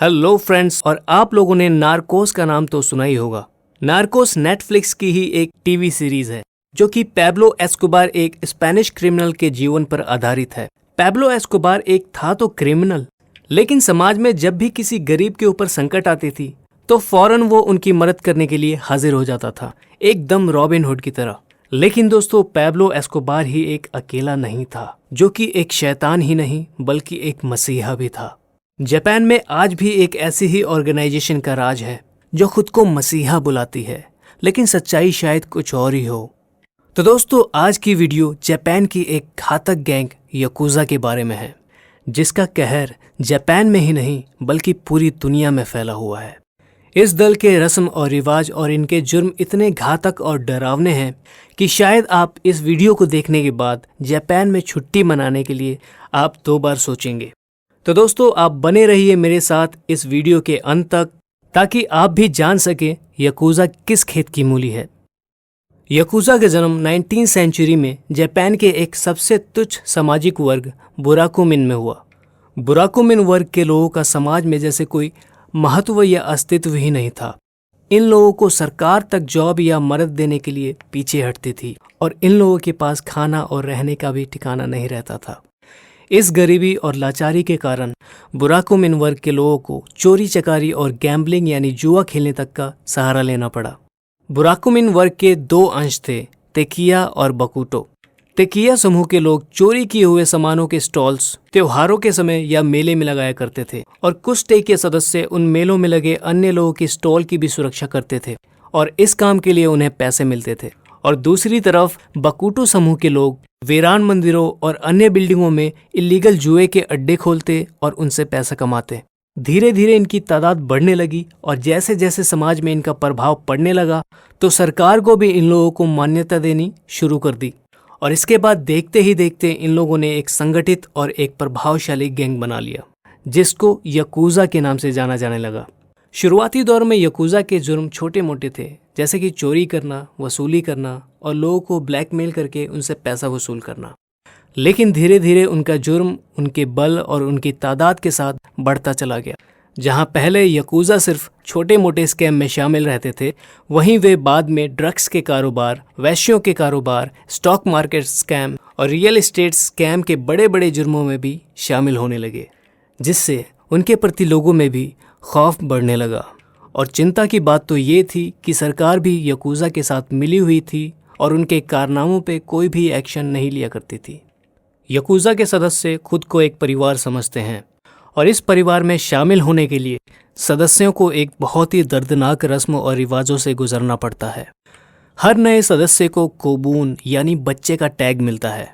Hello friends, और आप लोगों ने नार्कोस का नाम तो सुना ही होगा। नार्कोस नेटफ्लिक्स की ही एक टीवी सीरीज है जो कि पैब्लो एस्कोबार, एक स्पेनिश क्रिमिनल के जीवन पर आधारित है। पैब्लो एस्कोबार एक था तो क्रिमिनल, लेकिन समाज में जब भी किसी गरीब के ऊपर संकट आती थी तो फौरन वो उनकी मदद करने के लिए हाजिर हो जाता था, एकदम रॉबिन हुड की तरह। लेकिन दोस्तों, पैब्लो एस्कोबार ही एक अकेला नहीं था, जो कि एक शैतान ही नहीं बल्कि एक मसीहा भी था। जापान में आज भी एक ऐसी ही ऑर्गेनाइजेशन का राज है जो खुद को मसीहा बुलाती है, लेकिन सच्चाई शायद कुछ और ही हो। तो दोस्तों, आज की वीडियो जापान की एक घातक गैंग याकुजा के बारे में है, जिसका कहर जापान में ही नहीं बल्कि पूरी दुनिया में फैला हुआ है। इस दल के रस्म और रिवाज और इनके जुर्म इतने घातक और डरावने हैं कि शायद आप इस वीडियो को देखने के बाद जापान में छुट्टी मनाने के लिए आप 2 बार सोचेंगे। तो दोस्तों, आप बने रहिए मेरे साथ इस वीडियो के अंत तक, ताकि आप भी जान सकें याकुजा किस खेत की मूली है। याकुजा का जन्म 19वीं सेंचुरी में जापान के एक सबसे तुच्छ सामाजिक वर्ग बुराकुमिन में हुआ। बुराकुमिन वर्ग के लोगों का समाज में जैसे कोई महत्व या अस्तित्व ही नहीं था। इन लोगों को सरकार तक जॉब या मदद देने के लिए पीछे हटती थी, और इन लोगों के पास खाना और रहने का भी ठिकाना नहीं रहता था। इस गरीबी और लाचारी के कारण बुराकुमिन वर्ग के लोगों को चोरी चकारी और गैम्बलिंग यानी जुआ खेलने तक का सहारा लेना पड़ा। बुराकुमिन वर्ग के 2 अंश थे, तेकिया और बकुटो। तेकिया समूह के लोग चोरी किए हुए सामानों के स्टॉल्स त्योहारों के समय या मेले में लगाया करते थे, और कुछ तेकिया सदस्य उन मेलों में लगे अन्य लोगों की स्टॉल की भी सुरक्षा करते थे, और इस काम के लिए उन्हें पैसे मिलते थे। और दूसरी तरफ बकुटो समूह के लोग वीरान मंदिरों और अन्य बिल्डिंगों में इलीगल जुए के अड्डे खोलते और उनसे पैसा कमाते। धीरे धीरे इनकी तादाद बढ़ने लगी, और जैसे जैसे समाज में इनका प्रभाव पड़ने लगा तो सरकार को भी इन लोगों को मान्यता देनी शुरू कर दी। और इसके बाद देखते ही देखते इन लोगों ने एक संगठित और एक प्रभावशाली गैंग बना लिया, जिसको याकुजा के नाम से जाना जाने लगा। शुरुआती दौर में याकुजा के जुर्म छोटे मोटे थे, जैसे कि चोरी करना, वसूली करना और लोगों को ब्लैकमेल करके उनसे पैसा वसूल करना। लेकिन धीरे धीरे उनका जुर्म उनके बल और उनकी तादाद के साथ बढ़ता चला गया। जहां पहले याकुजा सिर्फ छोटे मोटे स्कैम में शामिल रहते थे, वहीं वे बाद में ड्रग्स के कारोबार, वैश्यों के कारोबार, स्टॉक मार्केट स्कैम और रियल एस्टेट स्कैम के बड़े बड़े जुर्मों में भी शामिल होने लगे, जिससे उनके प्रति लोगों में भी खौफ बढ़ने लगा। और चिंता की बात तो ये थी कि सरकार भी याकुजा के साथ मिली हुई थी और उनके कारनामों पे कोई भी एक्शन नहीं लिया करती थी। याकुजा के सदस्य खुद को एक परिवार समझते हैं, और इस परिवार में शामिल होने के लिए सदस्यों को एक बहुत ही दर्दनाक रस्म और रिवाजों से गुजरना पड़ता है। हर नए सदस्य को कोबून यानी बच्चे का टैग मिलता है,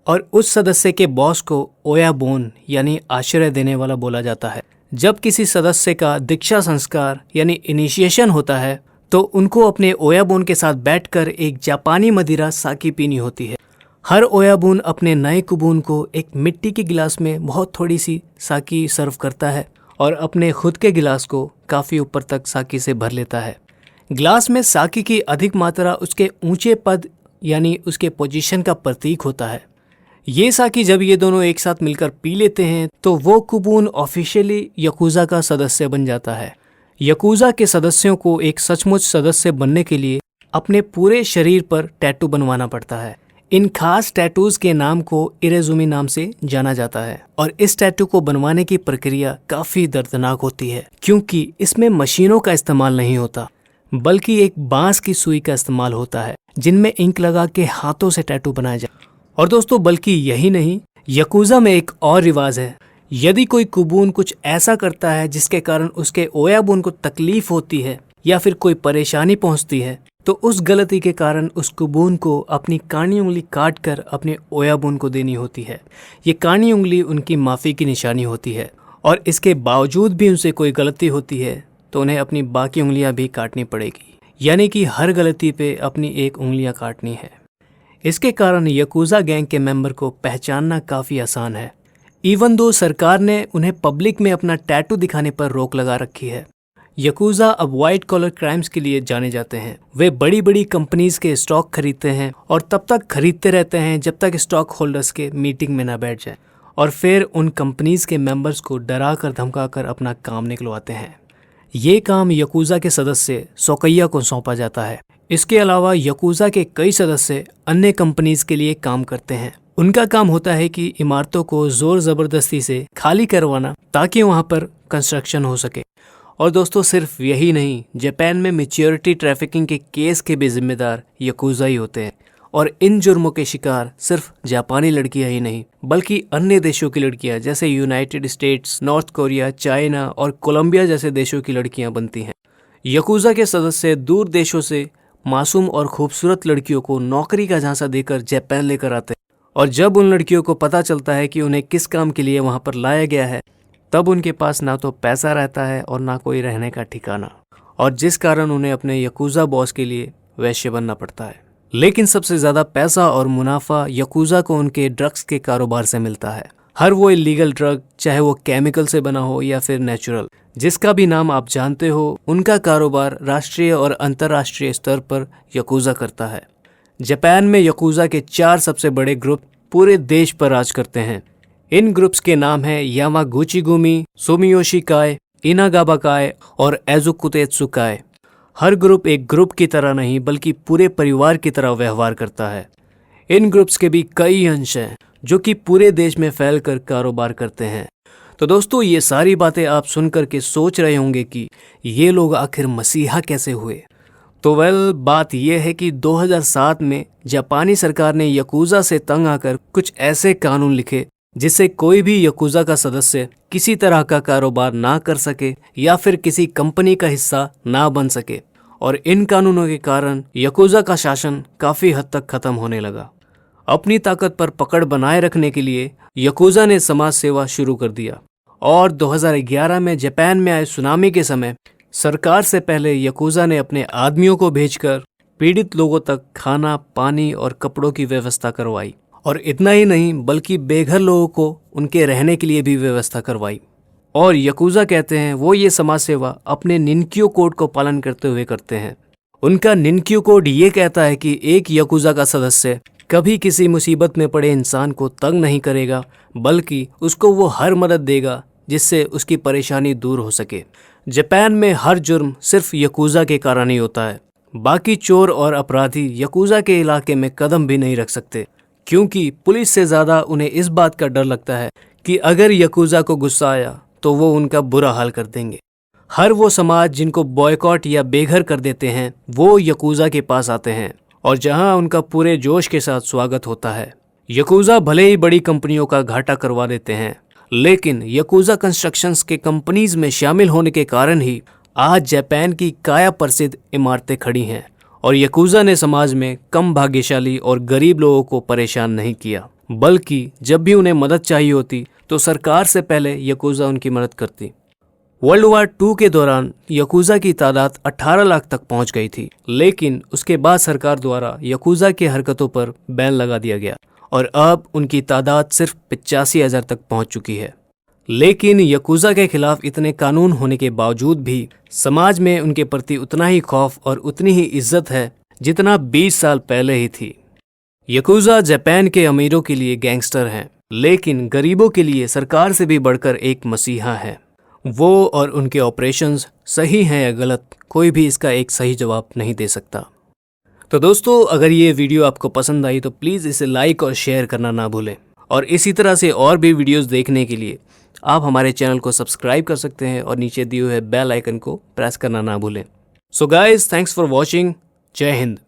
और उस सदस्य के बॉस को ओयाबोन यानी आश्रय देने वाला बोला जाता है। जब किसी सदस्य का दीक्षा संस्कार यानी इनिशिएशन होता है, तो उनको अपने ओयाबोन के साथ बैठकर एक जापानी मदिरा साकी पीनी होती है। हर ओयाबोन अपने नए कुबून को एक मिट्टी के गिलास में बहुत थोड़ी सी साकी सर्व करता है, और अपने खुद के गिलास को काफ़ी ऊपर तक साकी से भर लेता है। गिलास में साकी की अधिक मात्रा उसके ऊंचे पद यानी उसके पोजीशन का प्रतीक होता है। ये साकी जब ये दोनों एक साथ मिलकर पी लेते हैं तो वो कुबून ऑफिशियली याकुजा का सदस्य बन जाता है। याकुजा के सदस्यों को एक सचमुच सदस्य बनने के लिए अपने पूरे शरीर पर टैटू बनवाना पड़ता है। इन खास टैटूज के नाम को इरेजुमी नाम से जाना जाता है, और इस टैटू को बनवाने की प्रक्रिया काफ़ी दर्दनाक होती है, क्योंकि इसमें मशीनों का इस्तेमाल नहीं होता बल्कि एक बांस की सुई का इस्तेमाल होता है, जिनमें इंक लगा के हाथों से टैटू बनाया जाए। और दोस्तों, बल्कि यही नहीं, याकुजा में एक और रिवाज है। यदि कोई कुबून कुछ ऐसा करता है जिसके कारण उसके ओयाबोन को तकलीफ होती है या फिर कोई परेशानी पहुंचती है, तो उस गलती के कारण उस कुबून को अपनी कानी उंगली काट कर अपने ओयाबोन को देनी होती है। ये कानी उंगली उनकी माफ़ी की निशानी होती है, और इसके बावजूद भी उनसे कोई गलती होती है तो उन्हें अपनी बाकी उंगलियां भी काटनी पड़ेगी, यानी कि हर गलती पे अपनी एक उंगलियां काटनी है। इसके कारण याकुजा गैंग के मेंबर को पहचानना काफ़ी आसान है, इवन दो सरकार ने उन्हें पब्लिक में अपना टैटू दिखाने पर रोक लगा रखी है। याकुजा अब वाइट कॉलर क्राइम्स के लिए जाने जाते हैं। वे बड़ी बड़ी कंपनीज के स्टॉक खरीदते हैं और तब तक खरीदते रहते हैं जब तक स्टॉक होल्डर्स के मीटिंग में ना बैठ जाए। और फिर उन कंपनीज के मेंबर्स को डरा कर धमका कर अपना काम निकलवाते हैं। ये काम यकूज़ा के सदस्य सोकैया को सौंपा जाता है। इसके अलावा यकूज़ा के कई सदस्य अन्य कंपनीज के लिए काम करते हैं। उनका काम होता है कि इमारतों को जोर ज़बरदस्ती से खाली करवाना ताकि वहाँ पर कंस्ट्रक्शन हो सके। और दोस्तों सिर्फ यही नहीं, जापान में मैच्योरिटी ट्रैफिकिंग के केस के भी जिम्मेदार यकूज़ा ही होते हैं। और इन जुर्मों के शिकार सिर्फ जापानी लड़कियां ही नहीं बल्कि अन्य देशों की लड़कियां जैसे United states, north Korea, China और कोलंबिया जैसे देशों की लड़कियां बनती हैं। यकूज़ा के सदस्य दूर देशों से मासूम और खूबसूरत लड़कियों को नौकरी का झांसा देकर जापान लेकर आते हैं। और जब उन लड़कियों को पता चलता है कि उन्हें किस काम के लिए वहां पर लाया गया है, तब उनके पास ना तो पैसा रहता है और ना कोई रहने का ठिकाना, और जिस कारण उन्हें अपने यकूज़ा बॉस के लिए वैश्य बनना पड़ता है। लेकिन सबसे ज्यादा पैसा और मुनाफा यकूज़ा को उनके ड्रग्स के कारोबार से मिलता है। हर वो इलीगल ड्रग, चाहे वो केमिकल से बना हो या फिर नेचुरल, जिसका भी नाम आप जानते हो, उनका कारोबार राष्ट्रीय और अंतर्राष्ट्रीय स्तर पर यकूज़ा करता है। जापान में यकूज़ा के 4 सबसे बड़े ग्रुप पूरे देश पर राज करते हैं। इन ग्रुप्स के नाम हैं यामागुची-गुमी, सुमियोशी काय, इनागावा काय और एजुकुतेत्सु काय। हर ग्रुप एक ग्रुप की तरह नहीं बल्कि पूरे परिवार की तरह व्यवहार करता है। इन ग्रुप्स के भी कई अंश हैं जो कि पूरे देश में फैलकर कारोबार करते हैं। तो दोस्तों ये सारी बातें आप सुनकर के सोच रहे होंगे कि ये लोग आखिर मसीहा कैसे हुए। तो बात यह है कि 2007 में जापानी सरकार ने यकूज़ा से तंग आकर कुछ ऐसे कानून लिखे जिससे कोई भी यकूज़ा का सदस्य किसी तरह का कारोबार ना कर सके या फिर किसी कंपनी का हिस्सा ना बन सके। और इन कानूनों के कारण यकूज़ा का शासन काफी हद तक खत्म होने लगा। अपनी ताकत पर पकड़ बनाए रखने के लिए यकूज़ा ने समाज सेवा शुरू कर दिया। और 2011 में जापान में आए सुनामी के समय सरकार से पहले यकूज़ा ने अपने आदमियों को भेजकर पीड़ित लोगों तक खाना, पानी और कपड़ों की व्यवस्था करवाई। और इतना ही नहीं बल्कि बेघर लोगों को उनके रहने के लिए भी व्यवस्था करवाई। और यकूज़ा कहते हैं वो ये समाज सेवा अपने निन्क्यो कोड को पालन करते हुए करते हैं। उनका निन्क्यो कोड ये कहता है कि एक यकूज़ा का सदस्य कभी किसी मुसीबत में पड़े इंसान को तंग नहीं करेगा बल्कि उसको वो हर मदद देगा जिससे उसकी परेशानी दूर हो सके। जापान में हर जुर्म सिर्फ यकूज़ा के कारण ही होता है। बाकी चोर और अपराधी यकूज़ा के इलाके में कदम भी नहीं रख सकते, क्योंकि पुलिस से ज़्यादा उन्हें इस बात का डर लगता है कि अगर यकूज़ा को गुस्सा आया तो वो उनका बुरा हाल कर देंगे। हर वो समाज जिनको बॉयकॉट या बेघर कर देते हैं वो यकूज़ा के पास आते हैं और जहां उनका पूरे जोश के साथ स्वागत होता है। यकूज़ा भले ही बड़ी कंपनियों का घाटा करवा देते हैं, लेकिन यकूज़ा कंस्ट्रक्शंस के कंपनीज में शामिल होने के कारण ही आज जापान की काया प्रसिद्ध इमारतें खड़ी हैं। और यकूज़ा ने समाज में कम भाग्यशाली और गरीब लोगों को परेशान नहीं किया, बल्कि जब भी उन्हें मदद चाहिए होती तो सरकार से पहले यकूज़ा उनकी मदद करती। वर्ल्ड वॉर 2 के दौरान यकूज़ा की तादाद 18 लाख तक पहुंच गई थी, लेकिन उसके बाद सरकार द्वारा यकूज़ा की हरकतों पर बैन लगा दिया गया और अब उनकी तादाद सिर्फ 85,000 तक पहुंच चुकी है। लेकिन यकूज़ा के खिलाफ इतने कानून होने के बावजूद भी समाज में उनके प्रति उतना ही खौफ और उतनी ही इज्जत है जितना 20 साल पहले ही थी। यकूज़ा जापान के अमीरों के लिए गैंगस्टर हैं, लेकिन गरीबों के लिए सरकार से भी बढ़कर एक मसीहा है। वो और उनके ऑपरेशंस सही हैं या गलत, कोई भी इसका एक सही जवाब नहीं दे सकता। तो दोस्तों अगर ये वीडियो आपको पसंद आई तो प्लीज़ इसे लाइक और शेयर करना ना भूलें। और इसी तरह से और भी वीडियोस देखने के लिए आप हमारे चैनल को सब्सक्राइब कर सकते हैं और नीचे दिए हुए बेल आइकन को प्रेस करना ना भूलें। So guys, thanks for watching. जय हिंद।